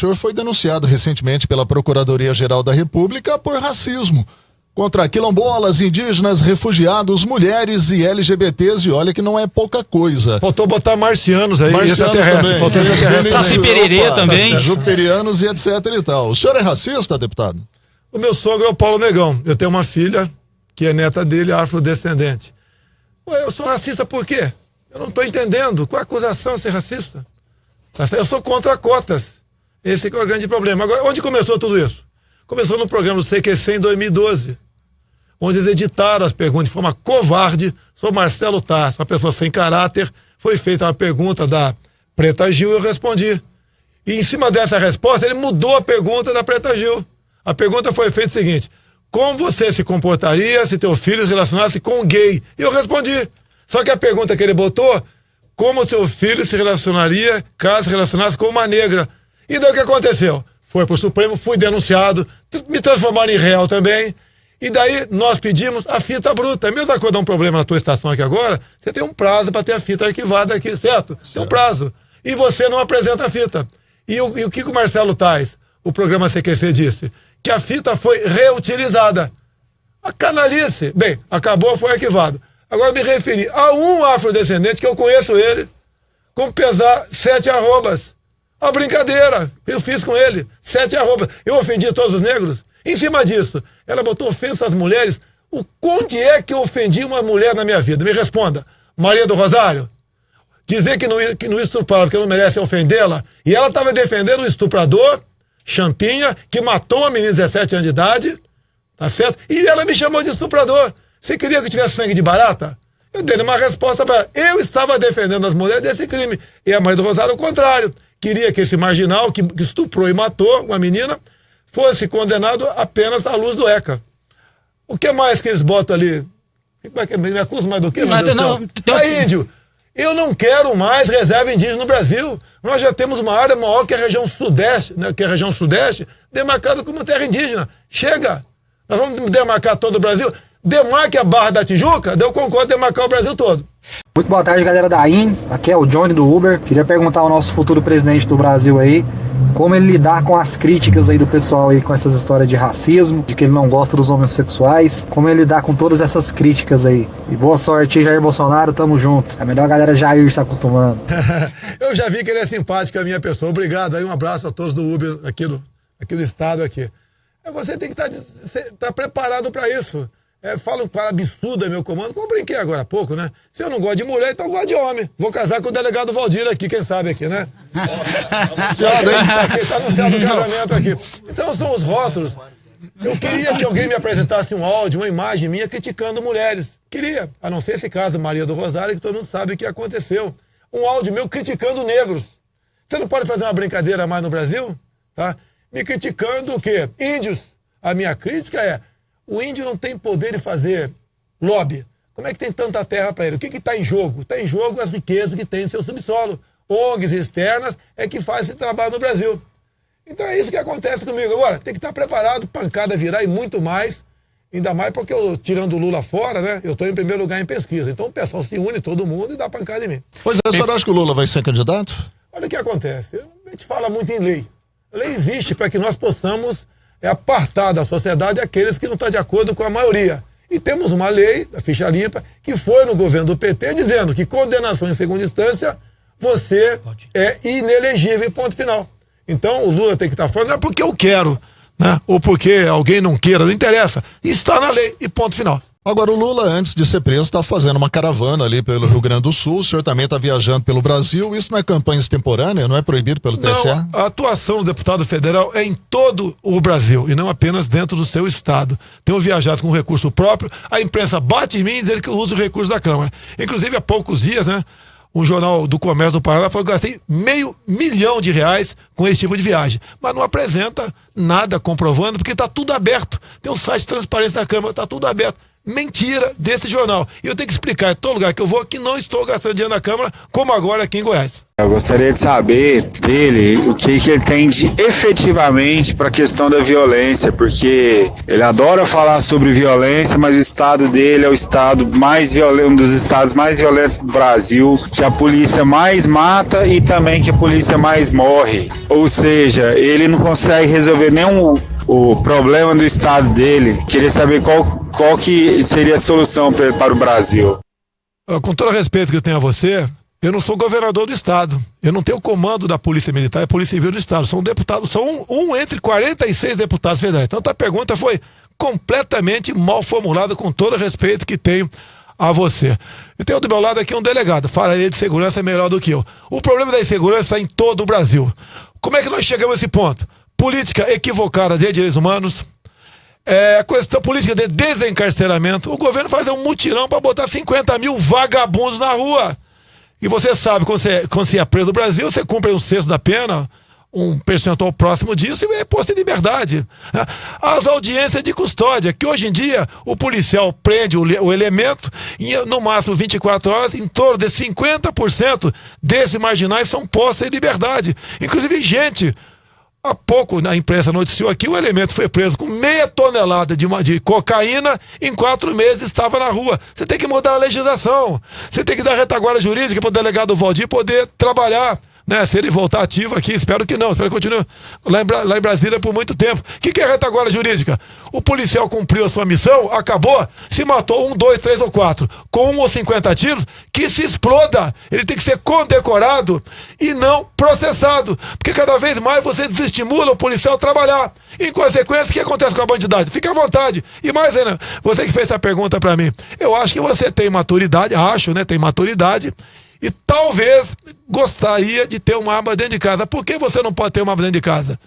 senhor foi denunciado recentemente pela Procuradoria-Geral da República por racismo contra quilombolas, indígenas, refugiados, mulheres e LGBTs, e olha que não é pouca coisa. Faltou botar marcianos aí, extraterrestre. Faltou extraterrestre. Saci Pererê também. Jupiterianos e etc e tal. O senhor é racista, deputado? O meu sogro é o Paulo Negão. Eu tenho uma filha que é neta dele, afrodescendente. Ué, eu sou racista por quê? Eu não estou entendendo. Qual a acusação de ser racista? Eu sou contra cotas. Esse que é o grande problema. Agora, onde começou tudo isso? Começou no programa do CQC em 2012, onde eles editaram as perguntas de forma covarde. Sou Marcelo Tarso, uma pessoa sem caráter. Foi feita uma pergunta da Preta Gil e eu respondi. E em cima dessa resposta, ele mudou a pergunta da Preta Gil. A pergunta foi feita o seguinte: como você se comportaria se teu filho se relacionasse com um gay? E eu respondi. Só que a pergunta que ele botou: como seu filho se relacionaria caso se relacionasse com uma negra? E daí o que aconteceu? Foi pro Supremo, fui denunciado, me transformaram em réu também. E daí nós pedimos a fita bruta. Mesmo quando dá um problema na tua estação aqui agora, você tem um prazo para ter a fita arquivada aqui, certo? Tem um prazo. E você não apresenta a fita. E o que o Marcelo Tais, o programa CQC, disse? Que a fita foi reutilizada. A canalice. Bem, acabou, foi arquivado. Agora me referi a um afrodescendente que eu conheço ele, com pesar 7 arrobas. Uma brincadeira, eu fiz com ele, 7 arrobas. Eu ofendi todos os negros. Em cima disso, ela botou ofensa às mulheres. Onde é que eu ofendi uma mulher na minha vida? Me responda. Maria do Rosário? Dizer que não estuprava porque não merece ofendê-la, e ela estava defendendo o estuprador, Champinha, que matou uma menina de 17 anos de idade, tá certo? E ela me chamou de estuprador. Você queria que eu tivesse sangue de barata? Eu dei uma resposta para ela. Eu estava defendendo as mulheres desse crime. E a Maria do Rosário, o contrário. Queria que esse marginal que estuprou e matou uma menina fosse condenado apenas à luz do ECA. O que mais que eles botam ali? Me acusam mais do que? Aí, índio, eu não quero mais reserva indígena no Brasil. Nós já temos uma área maior que a região sudeste, né, que a região sudeste, demarcada como terra indígena. Chega! Nós vamos demarcar todo o Brasil. Demarque a Barra da Tijuca, daí eu concordo em demarcar o Brasil todo. Muito boa tarde, galera da IN. Aqui é o Johnny do Uber. Queria perguntar ao nosso futuro presidente do Brasil aí como ele lidar com as críticas aí do pessoal aí com essas histórias de racismo, de que ele não gosta dos homossexuais, como ele lidar com todas essas críticas aí. E boa sorte, Jair Bolsonaro, tamo junto. É melhor a galera já ir se acostumando. Eu já vi que ele é simpático, a minha pessoa. Obrigado aí, um abraço a todos do Uber aqui do estado aqui. Você tem que estar preparado para isso. Falam para absurdo é meu comando, como eu brinquei agora há pouco, né? Se eu não gosto de mulher, então eu gosto de homem. Vou casar com o delegado Valdir aqui, quem sabe aqui, né? Anunciado, hein? Tá anunciado o casamento aqui. Então são os rótulos. Eu queria que alguém me apresentasse um áudio, uma imagem minha criticando mulheres. Queria, a não ser esse caso Maria do Rosário, que todo mundo sabe o que aconteceu. Um áudio meu criticando negros. Você não pode fazer uma brincadeira mais no Brasil? Tá? Me criticando o quê? Índios. A minha crítica é: o índio não tem poder de fazer lobby. Como é que tem tanta terra para ele? O que está em jogo? Está em jogo as riquezas que tem em seu subsolo. ONGs externas é que faz esse trabalho no Brasil. Então é isso que acontece comigo. Agora, tem que estar preparado, pancada virar e muito mais. Ainda mais porque eu, tirando o Lula fora, né? Eu estou em primeiro lugar em pesquisa. Então o pessoal se une, todo mundo, e dá pancada em mim. Pois é, o senhor acha que o Lula vai ser candidato? Olha o que acontece. A gente fala muito em lei. A lei existe para que nós possamos apartar da sociedade aqueles que não estão de acordo com a maioria. E temos uma lei, a ficha limpa, que foi no governo do PT, dizendo que condenação em segunda instância, você é inelegível, ponto final. Então o Lula tem que estar fora, não é porque eu quero, né? Ou porque alguém não queira, não interessa. Está na lei e ponto final. Agora, o Lula, antes de ser preso, está fazendo uma caravana ali pelo Rio Grande do Sul. O senhor também está viajando pelo Brasil. Isso não é campanha extemporânea? Não é proibido pelo TSE? Não, a atuação do deputado federal é em todo o Brasil e não apenas dentro do seu estado. Tenho viajado com recurso próprio. A imprensa bate em mim dizendo que eu uso o recurso da Câmara. Inclusive, há poucos dias, né, um jornal do Comércio do Paraná falou que eu gastei R$500 mil com esse tipo de viagem. Mas não apresenta nada comprovando, porque está tudo aberto. Tem um site de transparência da Câmara, está tudo aberto. Mentira desse jornal. E eu tenho que explicar em todo lugar que eu vou que não estou gastando dinheiro na Câmara, como agora aqui em Goiás. Eu gostaria de saber dele o que ele tem de efetivamente para a questão da violência, porque ele adora falar sobre violência, mas o estado dele é o estado mais violento, um dos estados mais violentos do Brasil, que a polícia mais mata e também que a polícia mais morre. Ou seja, ele não consegue resolver nenhum o problema do estado dele. Queria saber qual que seria a solução para o Brasil. Com todo o respeito que eu tenho a você, eu não sou governador do estado. Eu não tenho o comando da Polícia Militar e Polícia Civil do estado. Sou um deputado, sou um entre 46 deputados federais. Então a pergunta foi completamente mal formulada, com todo o respeito que tenho a você. Eu tenho do meu lado aqui um delegado, falaria de segurança melhor do que eu. O problema da insegurança está em todo o Brasil. Como é que nós chegamos a esse ponto? Política equivocada de direitos humanos, questão política de desencarceramento. O governo faz um mutirão para botar 50 mil vagabundos na rua. E você sabe, quando você é preso no Brasil, você cumpre um sexto da pena, um percentual próximo disso, e é posto em liberdade. As audiências de custódia, que hoje em dia o policial prende o elemento, e no máximo 24 horas, em torno de 50% desses marginais são postos em liberdade. Inclusive, gente, há pouco a imprensa noticiou aqui, o elemento foi preso com meia tonelada de cocaína, em 4 meses estava na rua. Você tem que mudar a legislação, você tem que dar retaguarda jurídica para o delegado Valdir poder trabalhar, né? Se ele voltar ativo aqui, espero que não, espero que continue lá em Brasília por muito tempo. O que é retaguarda jurídica? O policial cumpriu a sua missão, acabou, se matou 1, 2, 3 ou 4, com 1 ou 50 tiros, que se exploda. Ele tem que ser condecorado e não processado, porque cada vez mais você desestimula o policial a trabalhar. Em consequência, o que acontece com a bandidagem? Fica à vontade. E mais ainda, você que fez essa pergunta pra mim, eu acho que você tem maturidade, tem maturidade, e talvez gostaria de ter uma arma dentro de casa. Por que você não pode ter uma arma dentro de casa?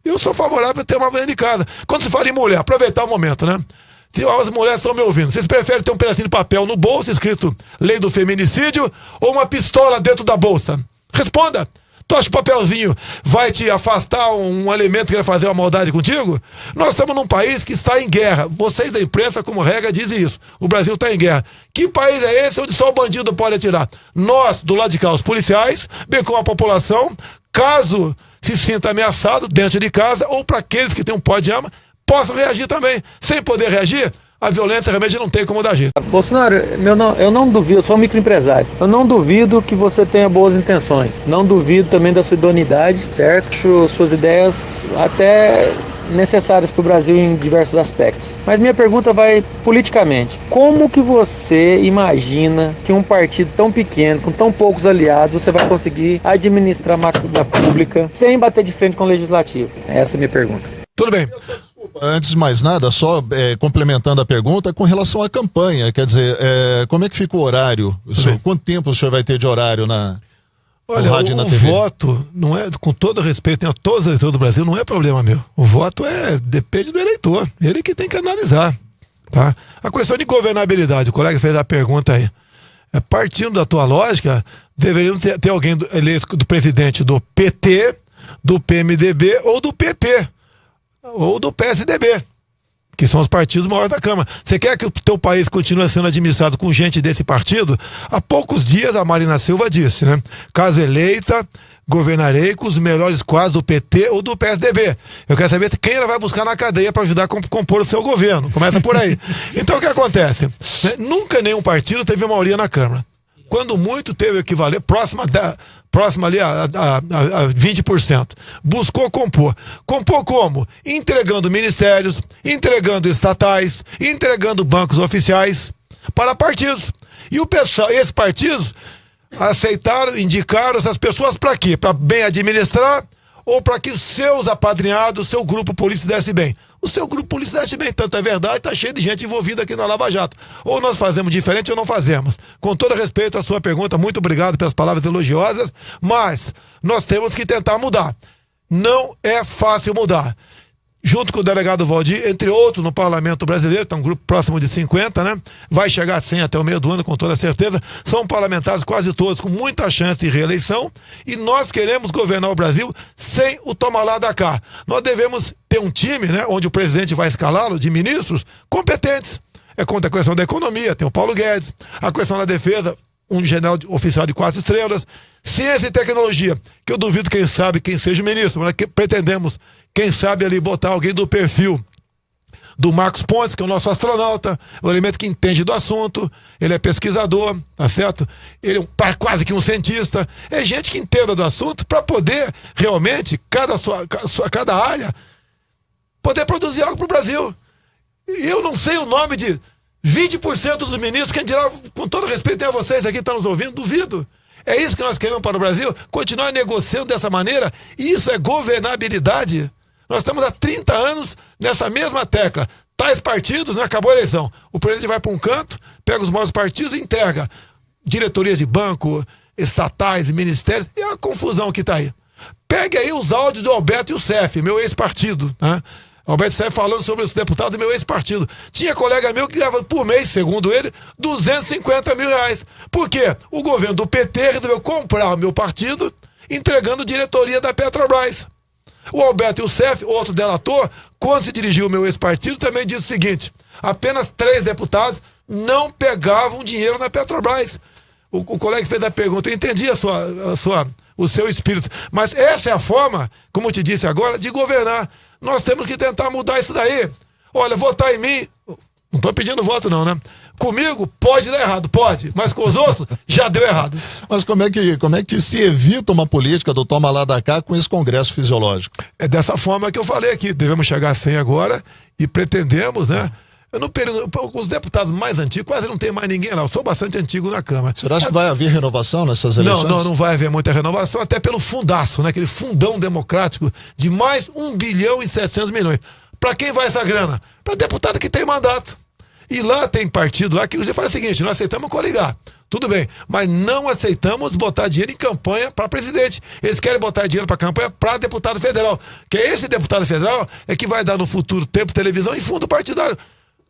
Eu sou favorável a ter uma arma dentro de casa. Quando se fala em mulher, aproveitar o momento, né? Se as mulheres estão me ouvindo, vocês preferem ter um pedacinho de papel no bolso escrito lei do feminicídio ou uma pistola dentro da bolsa? Responda! Tu acha que o papelzinho vai te afastar um elemento que vai fazer uma maldade contigo? Nós estamos num país que está em guerra. Vocês da imprensa, como regra, dizem isso. O Brasil está em guerra. Que país é esse onde só o bandido pode atirar? Nós, do lado de cá, os policiais, bem como a população, caso se sinta ameaçado dentro de casa, ou para aqueles que têm um porte de arma, possam reagir também. Sem poder reagir, a violência realmente não tem como dar jeito. Bolsonaro, eu não duvido, eu sou um microempresário. Eu não duvido que você tenha boas intenções. Não duvido também da sua idoneidade, certo? Acho suas ideias até necessárias para o Brasil em diversos aspectos. Mas minha pergunta vai politicamente. Como que você imagina que um partido tão pequeno, com tão poucos aliados, você vai conseguir administrar a máquina pública sem bater de frente com o legislativo? Essa é a minha pergunta. Tudo bem. Antes de mais nada, só complementando a pergunta, com relação à campanha, quer dizer, como é que fica o horário? Quanto tempo o senhor vai ter de horário no rádio e na TV? O voto, não é, com todo respeito a todos os eleitores do Brasil, não é problema meu. O voto depende do eleitor, ele que tem que analisar. Tá? A questão de governabilidade, o colega fez a pergunta aí. Partindo da tua lógica, deveriam ter alguém eleito do presidente do PT, do PMDB ou do PP. Ou do PSDB, que são os partidos maiores da Câmara. Você quer que o teu país continue sendo administrado com gente desse partido? Há poucos dias a Marina Silva disse, né? Caso eleita, governarei com os melhores quadros do PT ou do PSDB. Eu quero saber quem ela vai buscar na cadeia para ajudar a compor o seu governo. Começa por aí. Então o que acontece? Nunca nenhum partido teve maioria na Câmara. Quando muito teve o equivalente, próxima ali a 20%. Buscou compor. Compor como? Entregando ministérios, entregando estatais, entregando bancos oficiais para partidos. E esses partidos aceitaram, indicaram essas pessoas para quê? Para bem administrar ou para que os seus apadrinhados, o seu grupo político desse bem? O seu grupo político desse bem, tanto é verdade, está cheio de gente envolvida aqui na Lava Jato. Ou nós fazemos diferente ou não fazemos. Com todo respeito à sua pergunta, muito obrigado pelas palavras elogiosas, mas nós temos que tentar mudar. Não é fácil mudar. Junto com o delegado Valdir, entre outros, no Parlamento Brasileiro, está um grupo próximo de 50, né? Vai chegar a 100 até o meio do ano, com toda certeza. São parlamentares quase todos com muita chance de reeleição e nós queremos governar o Brasil sem o toma lá da cá. Nós devemos ter um time, né? Onde o presidente vai escalá-lo de ministros competentes. Contra a questão da economia, tem o Paulo Guedes. A questão da defesa, um general oficial de 4 estrelas. Ciência e tecnologia, que eu duvido quem seja o ministro, mas que pretendemos, quem sabe ali botar alguém do perfil do Marcos Pontes, que é o nosso astronauta, o elemento que entende do assunto, ele é pesquisador, tá certo? Ele é quase que um cientista, é gente que entenda do assunto para poder realmente, cada área, poder produzir algo para o Brasil. E eu não sei o nome de 20% dos ministros, quem dirá, com todo respeito a vocês aqui que estão nos ouvindo, duvido. É isso que nós queremos para o Brasil, continuar negociando dessa maneira, e isso é governabilidade. Nós estamos há 30 anos nessa mesma tecla. Tais partidos, né, acabou a eleição. O presidente vai para um canto, pega os maiores partidos e entrega diretorias de banco, estatais, ministérios, e a confusão que está aí. Pegue aí os áudios do Alberto Youssef, meu ex-partido, né? Alberto Youssef falando sobre os deputados do meu ex-partido. Tinha colega meu que ganhava por mês, segundo ele, 250 mil reais. Por quê? O governo do PT resolveu comprar o meu partido, entregando diretoria da Petrobras. O Alberto Youssef, outro delator, quando se dirigiu ao meu ex-partido, também disse o seguinte: apenas 3 deputados não pegavam dinheiro na Petrobras. O colega que fez a pergunta, eu entendi o seu espírito, mas essa é a forma, como eu te disse agora, de governar. Nós temos que tentar mudar isso daí. Olha, votar em mim, não estou pedindo voto não, né? Comigo pode dar errado, pode, mas com os outros já deu errado. Mas como é que se evita uma política do toma lá da cá com esse congresso fisiológico? É dessa forma que eu falei aqui, devemos chegar a 100 agora e pretendemos, né? No período, os deputados mais antigos, quase não tem mais ninguém lá. Eu sou bastante antigo na Câmara. Você acha que vai haver renovação nessas eleições? Não vai haver muita renovação, até pelo fundaço, né? Aquele fundão democrático de mais 1 bilhão e 700 milhões. Para quem vai essa grana? Para deputado que tem mandato. E lá tem partido lá que você fala o seguinte: nós aceitamos coligar. Tudo bem, mas não aceitamos botar dinheiro em campanha para presidente. Eles querem botar dinheiro para campanha para deputado federal. Que esse deputado federal é que vai dar no futuro tempo, televisão e fundo partidário.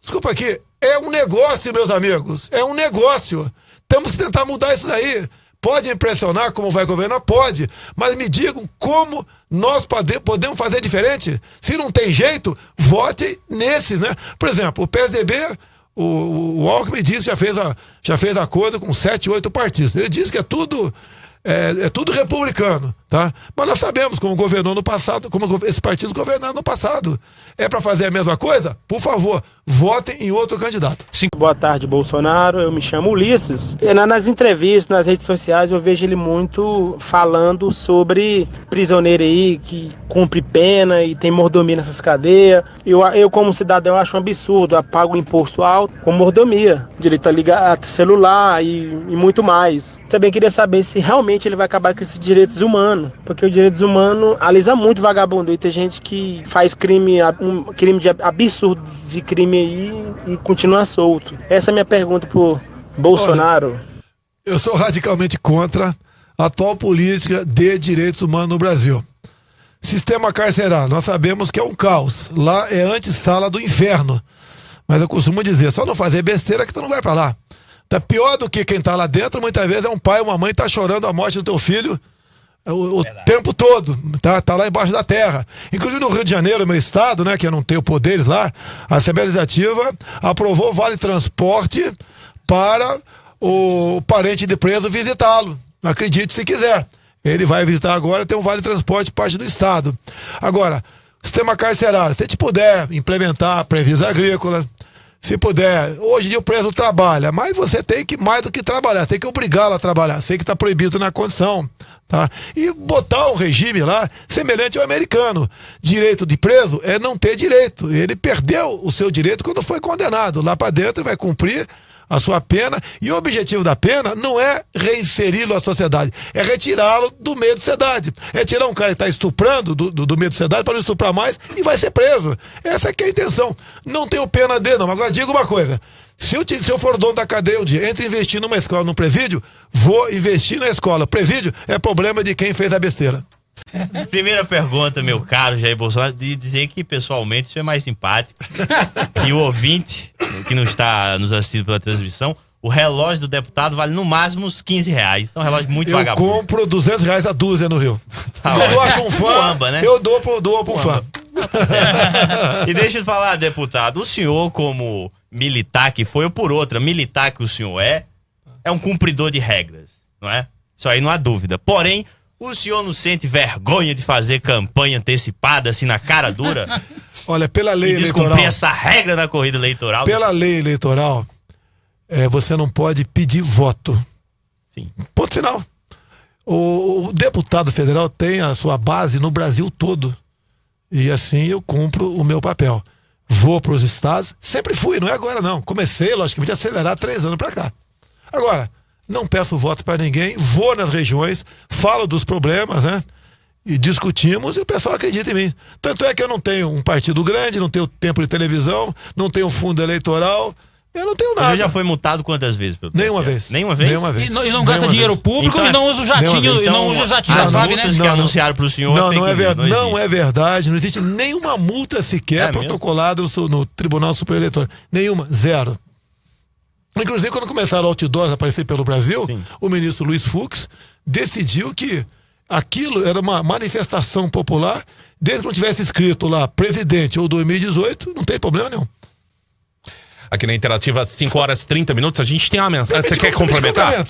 Desculpa aqui, é um negócio, meus amigos, é um negócio. Temos que tentar mudar isso daí. Pode impressionar como vai governar? Pode, mas me digam como nós podemos fazer diferente. Se não tem jeito, votem nesses, né? Por exemplo, o PSDB, o Alckmin disse, já fez acordo com 7, 8 partidos. Ele disse que é tudo republicano, tá? Mas nós sabemos como governou no passado, como esses partidos governaram no passado. É para fazer a mesma coisa? Por favor, votem em outro candidato. Sim. Boa tarde, Bolsonaro. Eu me chamo Ulisses. Nas entrevistas, nas redes sociais, eu vejo ele muito falando sobre prisioneiro aí que cumpre pena e tem mordomia nessas cadeias. Eu como cidadão, acho um absurdo. Eu pago um imposto alto com mordomia, direito a ligar celular e muito mais. Também queria saber se realmente ele vai acabar com esses direitos humanos, porque os direitos humanos alisa muito vagabundo. E tem gente que faz um crime de absurdo de crime aí e continua solto. Essa é a minha pergunta pro Bolsonaro. Olha, eu sou radicalmente contra a atual política de direitos humanos no Brasil. Sistema carcerário, nós sabemos que é um caos. Lá é antessala do inferno. Mas eu costumo dizer, só não fazer besteira que tu não vai pra lá. Tá pior do que quem tá lá dentro, muitas vezes é um pai ou uma mãe que tá chorando a morte do teu filho o tempo todo, tá lá embaixo da terra. Inclusive no Rio de Janeiro, meu estado, né, que eu não tenho poderes lá, a Assembleia Legislativa aprovou vale transporte para o parente de preso visitá-lo. Acredite se quiser. Ele vai visitar agora, tem um vale transporte parte do estado. Agora, sistema carcerário, se a gente puder implementar a Previsa Agrícola, se puder, hoje em dia o preso trabalha, mas você tem que, mais do que trabalhar, tem que obrigá-lo a trabalhar, sei que está proibido na condição, tá? E botar um regime lá semelhante ao americano. Direito de preso é não ter direito, ele perdeu o seu direito quando foi condenado, lá para dentro ele vai cumprir a sua pena, e o objetivo da pena não é reinseri-lo à sociedade, é retirá-lo do meio da sociedade, é tirar um cara que está estuprando do meio da sociedade para não estuprar mais e vai ser preso. Essa é que é a intenção. Não tenho pena dele não. Agora diga uma coisa: se eu for dono da cadeia um dia, entre investir numa escola ou num presídio, vou investir na escola. Presídio é problema de quem fez a besteira. Primeira pergunta, meu caro Jair Bolsonaro, de dizer que pessoalmente isso é mais simpático. E o ouvinte que não está nos assistindo pela transmissão, o relógio do deputado vale no máximo uns 15 reais. É um relógio muito vagabundo. Eu compro 200 reais a dúzia no Rio. Tá, eu dou pra um fã, amba, né? Eu dou pra um fã. E deixa eu falar, deputado, o senhor como militar que foi, ou por outra, militar que o senhor é, é um cumpridor de regras, não é? Isso aí não há dúvida. Porém, o senhor não sente vergonha de fazer campanha antecipada, assim, na cara dura? Olha, pela lei e eleitoral... descumprir essa regra na corrida eleitoral? Pela lei eleitoral, você não pode pedir voto. Sim. Ponto final. O deputado federal tem a sua base no Brasil todo. E assim eu cumpro o meu papel. Vou para os estados, sempre fui, não é agora não. Comecei, logicamente, a acelerar 3 anos para cá. Agora, não peço voto para ninguém, vou nas regiões, falo dos problemas, né? E discutimos e o pessoal acredita em mim. Tanto é que eu não tenho um partido grande, não tenho tempo de televisão, não tenho fundo eleitoral, eu não tenho nada. Você já foi multado quantas vezes? Nenhuma vez. Nenhuma vez? Nenhuma vez. E não gasta dinheiro público então, e não usa o jatinho. E não usa o jatinho. As Vagas, multas né? que anunciaram para o senhor não é verdade. Não existe nenhuma multa sequer protocolada no Tribunal Superior Eleitoral. Nenhuma. Zero. Inclusive, quando começaram outdoors a aparecer pelo Brasil, sim, o ministro Luiz Fux decidiu que aquilo era uma manifestação popular, desde que não tivesse escrito lá presidente ou 2018, não tem problema nenhum. Aqui na Interativa, 5 horas e 30 minutos, a gente tem uma mensagem. Você quer complementar?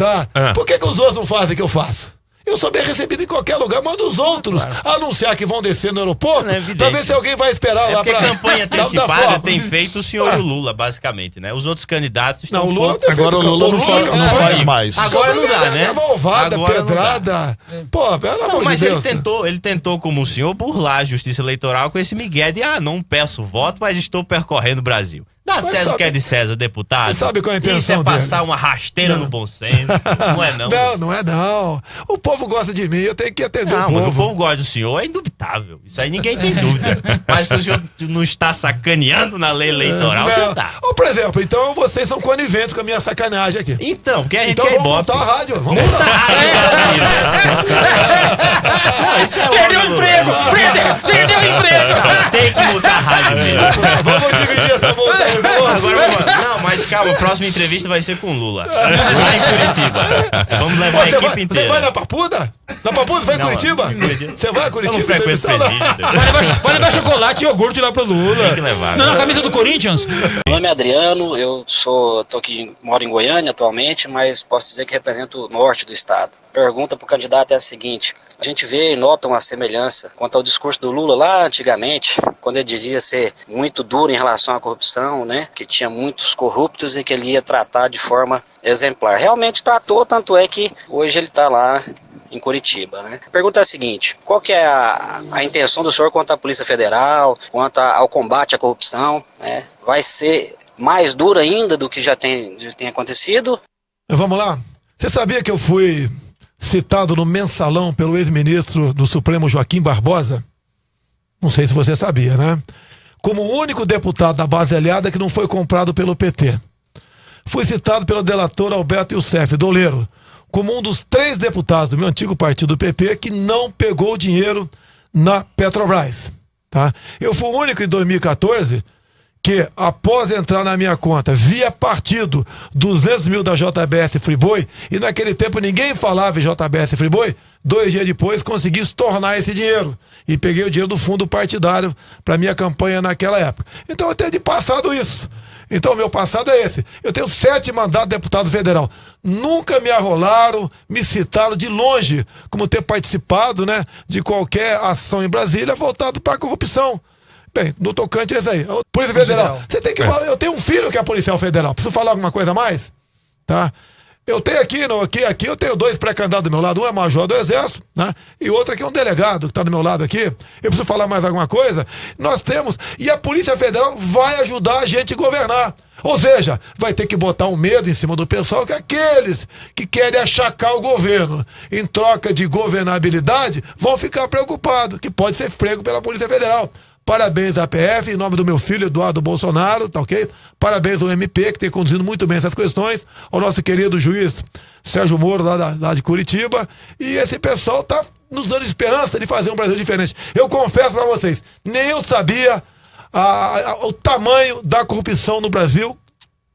Por que os outros não fazem o que eu faço? Eu sou bem recebido em qualquer lugar, manda os outros anunciar que vão descer no aeroporto, pra ver se alguém vai esperar lá pra... Porque a campanha antecipada tem feito o senhor e o Lula, basicamente, né? Os outros candidatos estão... Não, o Lula agora o Lula não faz mais. Agora não dá, né? Valvada, pedrada... Pô, pelo amor de Deus. Mas ele tentou, como o senhor, burlar a justiça eleitoral com esse migué de, não peço voto, mas estou percorrendo o Brasil. Dá César o que é de César, deputado. Sabe qual é a intenção dele? Isso é passar dele? Uma rasteira no bom senso. Não é não. Não é não. O povo gosta de mim, eu tenho que atender o povo. Mas o povo gosta do senhor, é indubitável. Isso aí ninguém tem dúvida. Mas que o senhor não está sacaneando na lei eleitoral, você tá. Ou, por exemplo, então vocês são coniventes com a minha sacanagem aqui. Então, porque a gente então quer vamos montar a rádio. Vamos montar a rádio. Perdeu o emprego! Perdeu o emprego! Tem que mudar a rádio mesmo. Vamos dividir essa montanha. Não, mas calma, a próxima entrevista vai ser com o Lula. Lá em Curitiba. Vamos levar a equipe inteira. Você vai na Papuda? Na Papuda vai em Curitiba? Você vai a Curitiba? Eu não frequento vai levar chocolate e iogurte lá pro Lula. Tem que levar. Não, na camisa do Corinthians. Meu nome é Adriano, moro em Goiânia atualmente, mas posso dizer que represento o norte do estado. Pergunta pro candidato é a seguinte: a gente vê e nota uma semelhança quanto ao discurso do Lula lá antigamente, quando ele dizia ser muito duro em relação à corrupção, né? Que tinha muitos corruptos e que ele ia tratar de forma exemplar. Realmente tratou, tanto é que hoje ele está lá em Curitiba, né? A pergunta é a seguinte: qual que é a intenção do senhor quanto à Polícia Federal, quanto ao combate à corrupção, né? Vai ser mais duro ainda do que já tem acontecido? Vamos lá. Você sabia que eu fui citado no Mensalão pelo ex-ministro do Supremo Joaquim Barbosa? Não sei se você sabia, né? Como o único deputado da base aliada que não foi comprado pelo PT. Fui citado pelo delator Alberto Youssef Doleiro como um dos 3 deputados do meu antigo partido PP que não pegou dinheiro na Petrobras, tá? Eu fui o único em 2014 que, após entrar na minha conta via partido 200 mil da JBS Friboi, e naquele tempo ninguém falava em JBS Friboi, 2 dias depois consegui estornar esse dinheiro e peguei o dinheiro do fundo partidário para minha campanha naquela época. Então eu tenho de passado isso. Então, meu passado é esse. Eu tenho 7 mandatos de deputado federal. Nunca me arrolaram, me citaram de longe como ter participado, né, de qualquer ação em Brasília voltado para a corrupção. Bem, no tocante é isso aí. Polícia Federal. Você tem que falar, eu tenho um filho que é policial federal. Preciso falar alguma coisa a mais? Tá? Eu tenho aqui eu tenho 2 pré-candidatos do meu lado. Um é major do Exército, né? E outro aqui é um delegado que está do meu lado aqui. Eu preciso falar mais alguma coisa? Nós temos. E a Polícia Federal vai ajudar a gente a governar. Ou seja, vai ter que botar um medo em cima do pessoal, que aqueles que querem achacar o governo em troca de governabilidade vão ficar preocupados, que pode ser prego pela Polícia Federal. Parabéns à PF, em nome do meu filho Eduardo Bolsonaro, tá ok? Parabéns ao MP, que tem conduzido muito bem essas questões, ao nosso querido juiz Sérgio Moro, lá de Curitiba, e esse pessoal tá nos dando esperança de fazer um Brasil diferente. Eu confesso para vocês, nem eu sabia o tamanho da corrupção no Brasil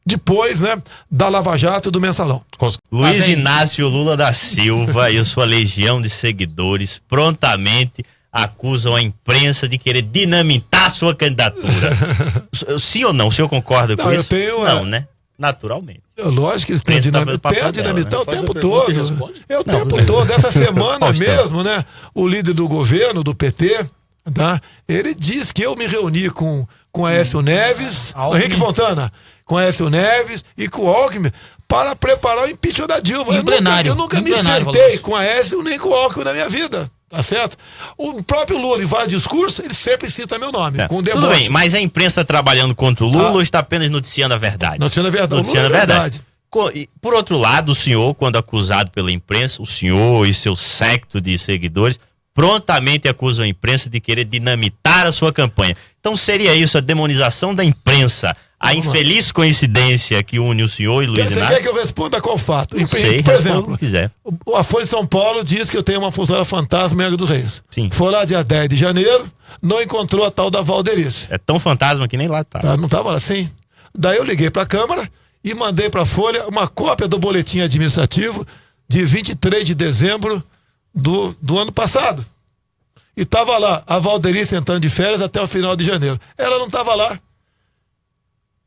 depois, né, da Lava Jato e do Mensalão. Luiz Inácio Lula da Silva e a sua legião de seguidores prontamente acusam a imprensa de querer dinamitar sua candidatura. Sim ou não? O senhor concorda com isso? Eu tenho, não, né? Naturalmente. Lógico que eles têm a dinamitar o tempo todo. É o tempo não. todo. Essa semana mesmo, né? O líder do governo, do PT, tá? Ele diz que eu me reuni com Aécio Neves, Henrique Fontana, com Aécio Neves e com o Alckmin para preparar o impeachment da Dilma. Eu nunca me sentei com Aécio nem com o Alckmin na minha vida. Tá certo? O próprio Lula, em vários discursos, ele sempre cita meu nome. Com Tudo bem, mas a imprensa trabalhando contra o Lula ou está apenas noticiando a verdade? Noticiando a verdade. Noticiando a verdade. Por outro lado, o senhor, quando acusado pela imprensa, o senhor e seu séquito de seguidores prontamente acusam a imprensa de querer dinamitar a sua campanha. Então seria isso a demonização da imprensa, a infeliz coincidência que une o senhor e Luiz Inácio? Você quer que eu responda qual fato? Não sei, por exemplo, quiser. A Folha de São Paulo diz que eu tenho uma funcionária fantasma em Angra dos Reis. Sim. Foi lá dia 10 de janeiro, não encontrou a tal da Valderice. É tão fantasma que nem lá tá. Não estava lá, sim. Daí eu liguei para a Câmara e mandei para a Folha uma cópia do boletim administrativo de 23 de dezembro do ano passado. E estava lá a Valderice entrando de férias até o final de janeiro. Ela não estava lá.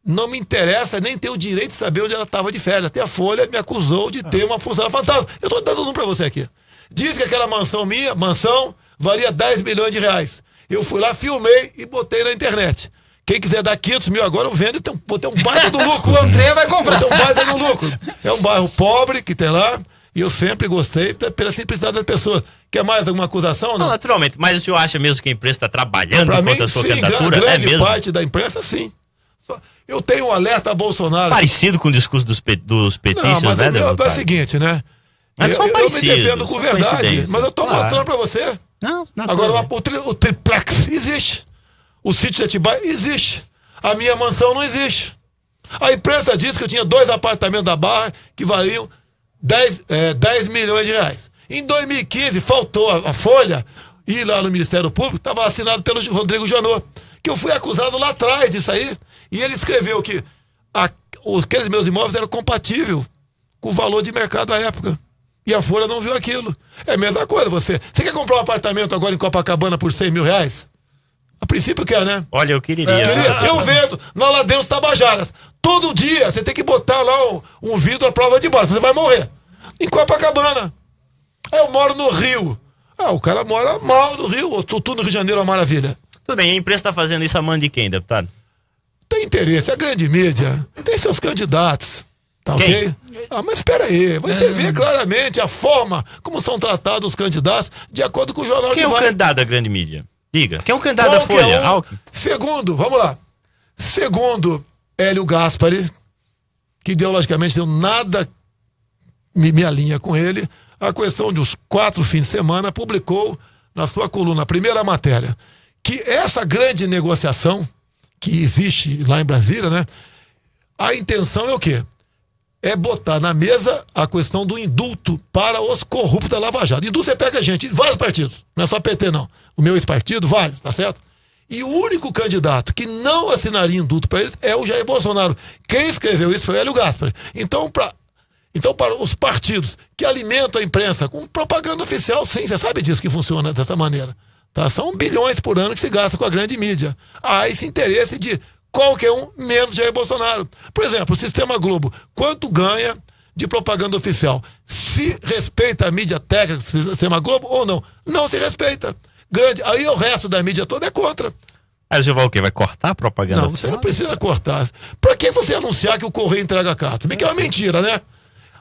Não me interessa, nem tenho o direito de saber onde ela estava de férias. Até a Folha me acusou de ter uma funcionária fantasma. Eu estou dando um para você aqui. Diz que aquela mansão valia 10 milhões de reais. Eu fui lá, filmei e botei na internet. Quem quiser dar 500 mil agora, eu vendo e vou ter um baita do lucro. O André vai comprar. Vou ter um baita do lucro. É um bairro pobre que tem lá. E eu sempre gostei pela simplicidade das pessoas. Quer mais alguma acusação? Não, naturalmente. Mas o senhor acha mesmo que a imprensa está trabalhando contra a sua candidatura? Grande parte da imprensa, sim. Eu tenho um alerta a Bolsonaro. Parecido com o discurso dos petistas, mas né? É o seguinte, né? Mas são parecidos. Eu me defendo com verdade, mas eu estou mostrando para você. Não, agora, o triplex existe. O sítio de Atibaia existe. A minha mansão não existe. A imprensa diz que eu tinha 2 apartamentos da Barra que valiam 10 milhões de reais. Em 2015, faltou a Folha ir lá no Ministério Público, estava assinado pelo Rodrigo Janot, que eu fui acusado lá atrás disso aí. E ele escreveu que aqueles meus imóveis eram compatíveis com o valor de mercado da época. E a Folha não viu aquilo. É a mesma coisa, você quer comprar um apartamento agora em Copacabana por 100 mil reais? A princípio quer, né? Olha, eu queria. Eu vendo na Ladeira dos Tabajaras. Todo dia você tem que botar lá um vidro à prova de bala, você vai morrer. Em Copacabana. Eu moro no Rio. O cara mora mal no Rio. Tudo no Rio de Janeiro é uma maravilha. Tudo bem, a imprensa está fazendo isso a mão de quem, deputado? Tem interesse, a grande mídia tem seus candidatos, tá ok? Mas espera aí, você vê claramente a forma como são tratados os candidatos de acordo com o jornal Quem é o candidato da grande mídia? Diga, quem é o candidato da Folha? Segundo, vamos lá, segundo Hélio Gaspari, que ideologicamente não nada me alinha com ele, a questão dos 4 fins de semana, publicou na sua coluna, a primeira matéria, que essa grande negociação que existe lá em Brasília, né? A intenção é o quê? É botar na mesa a questão do indulto para os corruptos da Lava Jato. Indulto você pega gente, vários partidos, não é só PT não. O meu ex-partido, vários, tá certo? E o único candidato que não assinaria indulto para eles é o Jair Bolsonaro. Quem escreveu isso foi o Hélio Gaspari. Então, para os partidos que alimentam a imprensa com propaganda oficial, sim, você sabe disso que funciona dessa maneira. Tá? São bilhões por ano que se gasta com a grande mídia. Há esse interesse de qualquer um, menos Jair Bolsonaro. Por exemplo, o Sistema Globo, quanto ganha de propaganda oficial? Se respeita a mídia técnica do Sistema Globo ou não? Não se respeita. Aí o resto da mídia toda é contra. Aí você vai o quê? Vai cortar a propaganda oficial? Você não precisa cortar. Pra que você anunciar que o Correio entrega a carta? Bem que é uma mentira, né?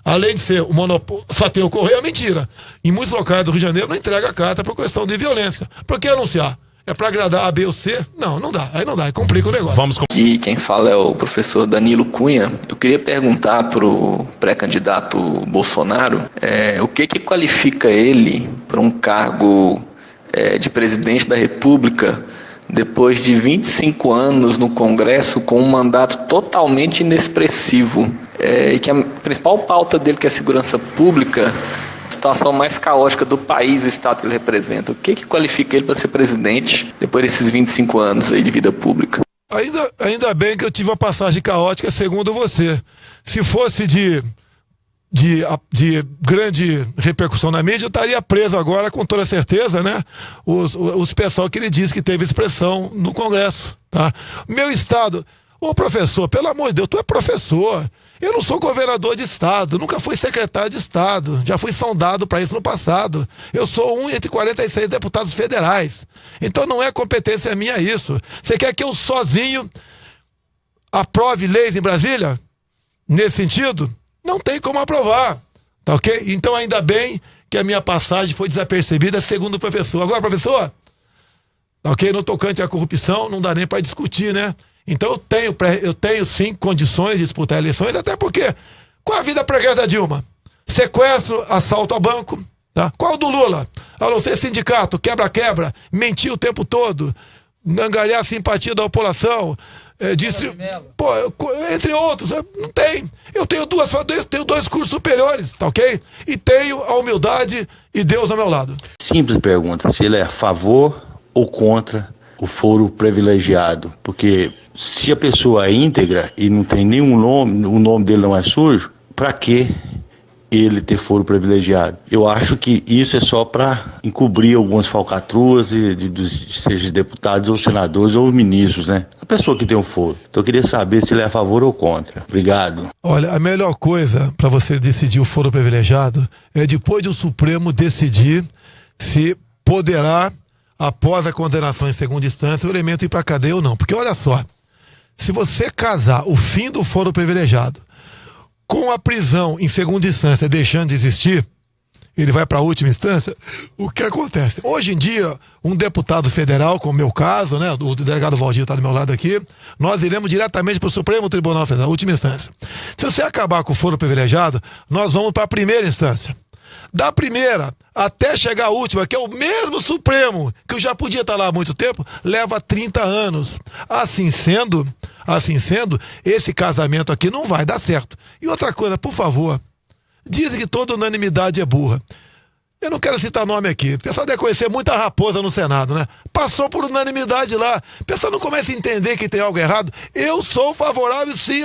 Além de ser o monopólio, só tem o Correio, é mentira. Em muitos locais do Rio de Janeiro não entrega a carta por questão de violência. Por que anunciar? É para agradar A, B ou C? Não dá. Aí não dá, aí complica o negócio. Aqui quem fala é o professor Danilo Cunha. Eu queria perguntar pro pré-candidato Bolsonaro o que qualifica ele para um cargo de presidente da República depois de 25 anos no Congresso com um mandato totalmente inexpressivo. E que a principal pauta dele, que é a segurança pública, a situação mais caótica do país, o estado que ele representa. O que qualifica ele para ser presidente depois desses 25 anos aí de vida pública? Ainda bem que eu tive uma passagem caótica, segundo você. Se fosse de grande repercussão na mídia, eu estaria preso agora, com toda certeza, né? Os pessoal que ele diz que teve expressão no Congresso, tá? Meu estado... Ô professor, pelo amor de Deus, tu é professor. Eu não sou governador de estado, nunca fui secretário de estado, já fui sondado para isso no passado. Eu sou um entre 46 deputados federais. Então não é competência minha isso. Você quer que eu sozinho aprove leis em Brasília? Nesse sentido? Não tem como aprovar, tá ok? Então ainda bem que a minha passagem foi desapercebida, segundo o professor. Agora, professor, tá ok? No tocante à corrupção, não dá nem para discutir, né? Então eu tenho sim condições de disputar eleições, até porque, qual a vida pregressa da Dilma? Sequestro, assalto a banco, tá? Qual do Lula? A não ser sindicato, quebra-quebra, mentir o tempo todo, angariar a simpatia da população, entre outros, não tem. Eu tenho dois cursos superiores, tá ok? E tenho a humildade e Deus ao meu lado. Simples pergunta, se ele é a favor ou contra o foro privilegiado, porque se a pessoa é íntegra e não tem nenhum nome, o nome dele não é sujo, para que ele ter foro privilegiado? Eu acho que isso é só para encobrir algumas falcatruas seja deputados ou senadores ou ministros, né? A pessoa que tem o foro. Então eu queria saber se ele é a favor ou contra. Obrigado. Olha, a melhor coisa para você decidir o foro privilegiado é depois do Supremo decidir se poderá, após a condenação em segunda instância, o elemento ir para a cadeia ou não. Porque olha só, se você casar o fim do foro privilegiado com a prisão em segunda instância deixando de existir, ele vai para a última instância, o que acontece? Hoje em dia, um deputado federal, como o meu caso, né, o delegado Valdir está do meu lado aqui, nós iremos diretamente para o Supremo Tribunal Federal, última instância. Se você acabar com o foro privilegiado, nós vamos para a primeira instância. Da primeira até chegar à última, que é o mesmo Supremo, que eu já podia estar lá há muito tempo, leva 30 anos. Assim sendo, esse casamento aqui não vai dar certo. E outra coisa, por favor, dizem que toda unanimidade é burra. Eu não quero citar nome aqui. O pessoal deve conhecer muita raposa no Senado, né? Passou por unanimidade lá. O pessoal não começa a entender que tem algo errado. Eu sou favorável, sim,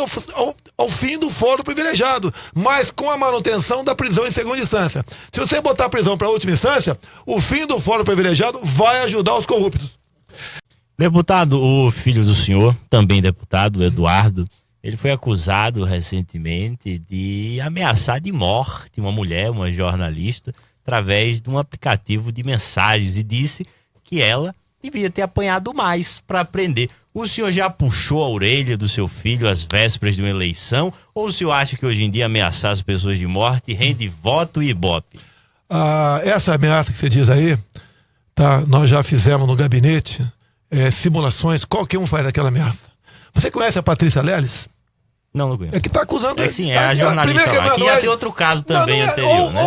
ao fim do foro privilegiado, mas com a manutenção da prisão em segunda instância. Se você botar a prisão para a última instância, o fim do foro privilegiado vai ajudar os corruptos. Deputado, o filho do senhor, também deputado, Eduardo, ele foi acusado recentemente de ameaçar de morte uma mulher, uma jornalista, através de um aplicativo de mensagens, e disse que ela devia ter apanhado mais para aprender. O senhor já puxou a orelha do seu filho às vésperas de uma eleição, ou o senhor acha que hoje em dia ameaçar as pessoas de morte rende voto e ibope? Essa ameaça que você diz aí, tá, nós já fizemos no gabinete simulações, qualquer um faz aquela ameaça. Você conhece a Patrícia Leles? Não conheço. É que está acusando... sim, é a jornalista lá. Aqui já tem outro caso também anterior, né?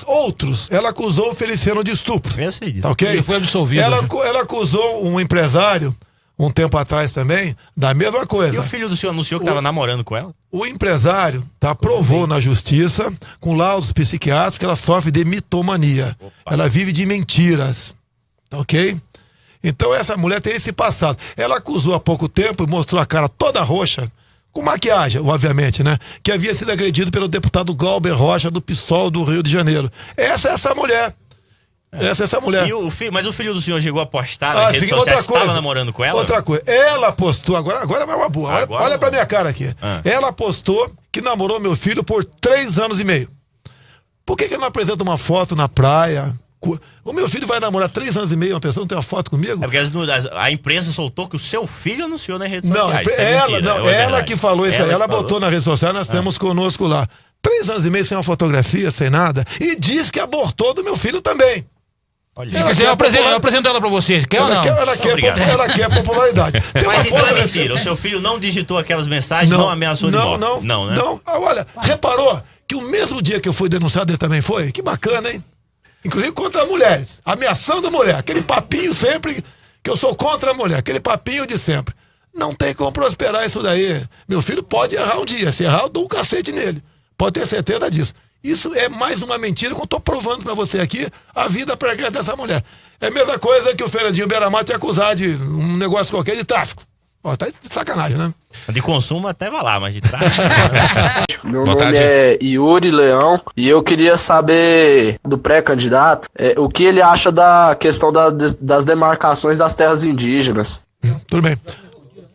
Outros. Ela acusou o Feliciano de estupro. Eu sei disso. Tá, ok? Ele foi absolvido. Ela acusou um empresário, um tempo atrás também, da mesma coisa. E o filho do senhor anunciou que estava namorando com ela? O empresário provou na justiça, com laudos psiquiátricos, que ela sofre de mitomania. Opa. Ela vive de mentiras. Tá, ok? Então essa mulher tem esse passado. Ela acusou há pouco tempo e mostrou a cara toda roxa, com maquiagem, obviamente, né? Que havia sido agredido pelo deputado Glauber Rocha, do PSOL do Rio de Janeiro. Essa é essa mulher. Essa é essa mulher. Mas o filho do senhor chegou a postar nas redes sociais que estava namorando com ela? Outra coisa. Ela postou, agora vai uma boa. Olha pra minha cara aqui. Ela postou que namorou meu filho por 3 anos e meio. Por que não apresenta uma foto na praia? O meu filho vai namorar 3 anos e meio, uma pessoa não tem uma foto comigo? É porque a imprensa soltou que o seu filho anunciou nas redes sociais. Ela que falou isso aí. Ela botou na rede social, nós temos conosco lá. 3 anos e meio sem uma fotografia, sem nada. E diz que abortou do meu filho também. Olha, se quiser, eu apresento ela pra você. Quer ou não? Ela quer popularidade. Mas então é mentira. O seu filho não digitou aquelas mensagens, não ameaçou de morte. Não. Olha, reparou que o mesmo dia que eu fui denunciado, ele também foi? Que bacana, hein? Inclusive contra mulheres, ameaçando a mulher, aquele papinho sempre que eu sou contra a mulher, aquele papinho de sempre. Não tem como prosperar isso daí. Meu filho pode errar um dia, se errar eu dou um cacete nele, pode ter certeza disso. Isso é mais uma mentira que eu estou provando para você aqui, a vida pregressa dessa mulher. É a mesma coisa que o Fernandinho Beiramar te acusar de um negócio qualquer de tráfico. Ó, tá de sacanagem, né? De consumo até vai lá, mas de tráfico. Meu nome é Yuri Leão e eu queria saber do pré-candidato o que ele acha da questão das demarcações das terras indígenas. Tudo bem.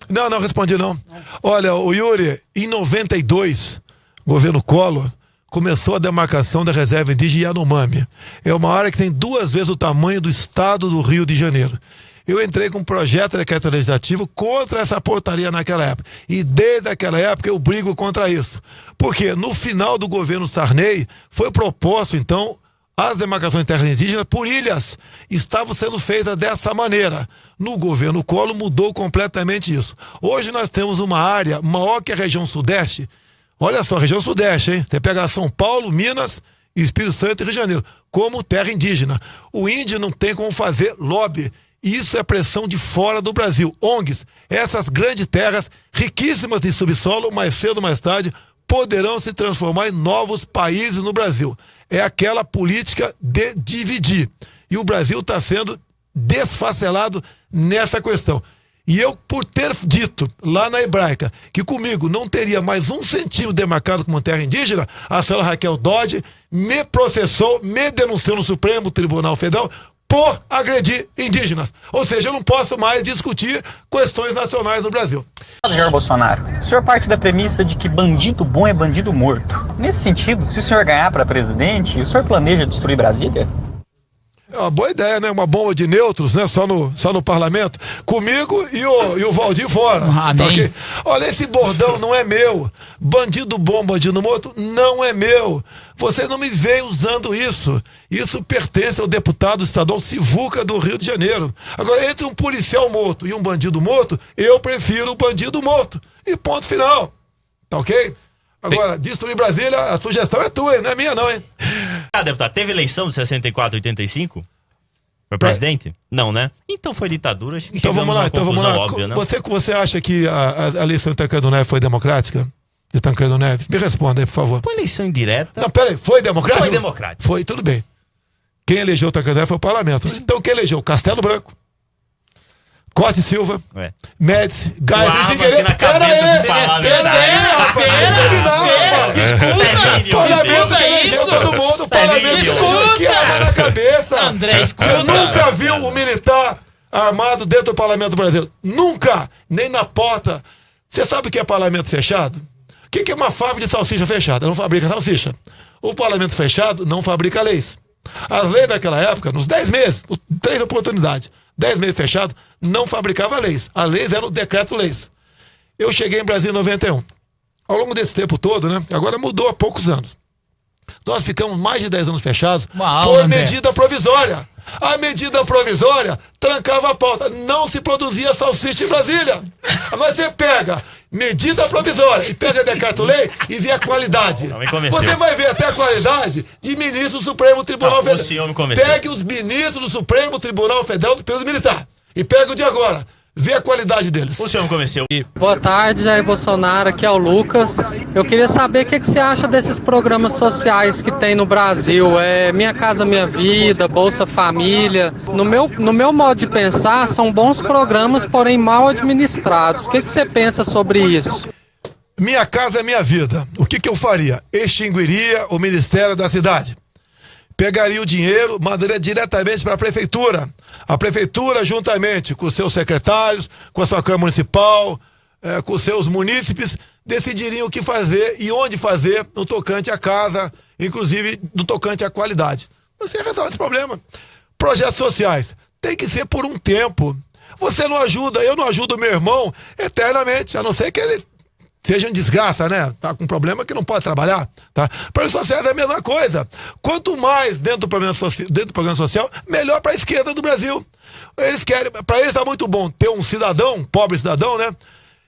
Não respondi não. Olha, o Yuri, em 92, governo Collor começou a demarcação da reserva indígena Yanomami. É uma área que tem 2 vezes o tamanho do estado do Rio de Janeiro. Eu entrei com um projeto de decreto legislativo contra essa portaria naquela época. E desde aquela época eu brigo contra isso. Porque no final do governo Sarney foi proposto, então, as demarcações de terras indígenas por ilhas. Estavam sendo feitas dessa maneira. No governo Collor mudou completamente isso. Hoje nós temos uma área maior que a região sudeste. Olha só, a região sudeste, hein? Você pega São Paulo, Minas, Espírito Santo e Rio de Janeiro, como terra indígena. O índio não tem como fazer lobby. Isso é pressão de fora do Brasil. ONGs, essas grandes terras, riquíssimas de subsolo, mais cedo ou mais tarde, poderão se transformar em novos países no Brasil. É aquela política de dividir. E o Brasil está sendo desfacelado nessa questão. E eu, por ter dito lá na Hebraica que comigo não teria mais 1 centímetro demarcado como terra indígena, a senhora Raquel Dodge me processou, me denunciou no Supremo Tribunal Federal por agredir indígenas. Ou seja, eu não posso mais discutir questões nacionais no Brasil. Jair Bolsonaro, o senhor parte da premissa de que bandido bom é bandido morto. Nesse sentido, se o senhor ganhar para presidente, o senhor planeja destruir Brasília? É uma boa ideia, né? Uma bomba de nêutrons, né? Só no parlamento. Comigo e o Valdir fora. Tá okay? Olha, esse bordão não é meu. Bandido bom, bandido morto, não é meu. Você não me vem usando isso. Isso pertence ao deputado estadual Sivuca do Rio de Janeiro. Agora, entre um policial morto e um bandido morto, eu prefiro o bandido morto. E ponto final. Tá ok? Agora, destruir Brasília, a sugestão é tua, hein? Não é minha não, hein? Deputado, teve eleição de 64 a 85? Para presidente? Não, né? Então foi ditadura. Acho que então vamos lá, óbvia, né? Você acha que a eleição de Tancredo Neves foi democrática? De Tancredo Neves? Me responda aí, por favor. Foi eleição indireta. Não, peraí, foi democrática? Foi democrática. Foi, tudo bem. Quem elegeu o Tancredo Neves foi o parlamento. Então quem elegeu? Castelo Branco, Corte Silva, Médici, Gás e Figueiredo. Pera aí, escuta! Parlamento que elegeu todo mundo, parlamento que arma na cabeça. André, escuta! Eu nunca vi um militar armado dentro do parlamento do Brasil. Nunca! Nem na porta. Você sabe o que é parlamento fechado? O que é uma fábrica de salsicha fechada? Não fabrica salsicha. O parlamento fechado não fabrica leis. As leis daquela época, nos 10 meses, 3 oportunidades, 10 meses fechado, não fabricava leis. As leis eram decreto-leis. Eu cheguei em Brasília em 91. Ao longo desse tempo todo, né? Agora mudou há poucos anos. Nós ficamos mais de 10 anos fechados por medida provisória. A medida provisória trancava a pauta. Não se produzia salsicha em Brasília. Agora você pega medida provisória e pega decreto-lei e vê a qualidade. Você vai ver até a qualidade de ministro do Supremo Tribunal Federal. Pegue os ministros do Supremo Tribunal Federal do período militar e pega o de agora. Vê a qualidade deles. O senhor me convenceu. Boa tarde, Jair Bolsonaro, aqui é o Lucas. Eu queria saber o que você acha desses programas sociais que tem no Brasil. Minha Casa Minha Vida, Bolsa Família. No meu modo de pensar, são bons programas, porém mal administrados. O que você pensa sobre isso? Minha Casa é Minha Vida. O que eu faria? Extinguiria o Ministério da Cidade. Pegaria o dinheiro, mandaria diretamente para a prefeitura. A prefeitura, juntamente com os seus secretários, com a sua Câmara Municipal, com os seus munícipes, decidiriam o que fazer e onde fazer no tocante à casa, inclusive no tocante à qualidade. Você resolve esse problema. Projetos sociais. Tem que ser por um tempo. Você não ajuda, eu não ajudo o meu irmão eternamente, a não ser que ele seja em desgraça, né? Tá com um problema que não pode trabalhar, tá? Para os sociais é a mesma coisa. Quanto mais dentro do programa social, melhor para a esquerda do Brasil. Eles querem, para eles tá muito bom ter um cidadão, um pobre cidadão, né?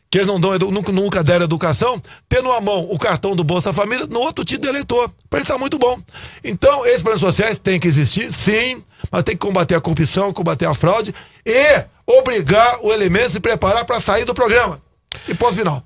Que eles não dão, nunca deram educação, ter numa mão o cartão do Bolsa Família, no outro título de eleitor. Para eles tá muito bom. Então, esses programas sociais têm que existir, sim, mas tem que combater a corrupção, combater a fraude e obrigar o elemento a se preparar para sair do programa. E ponto final.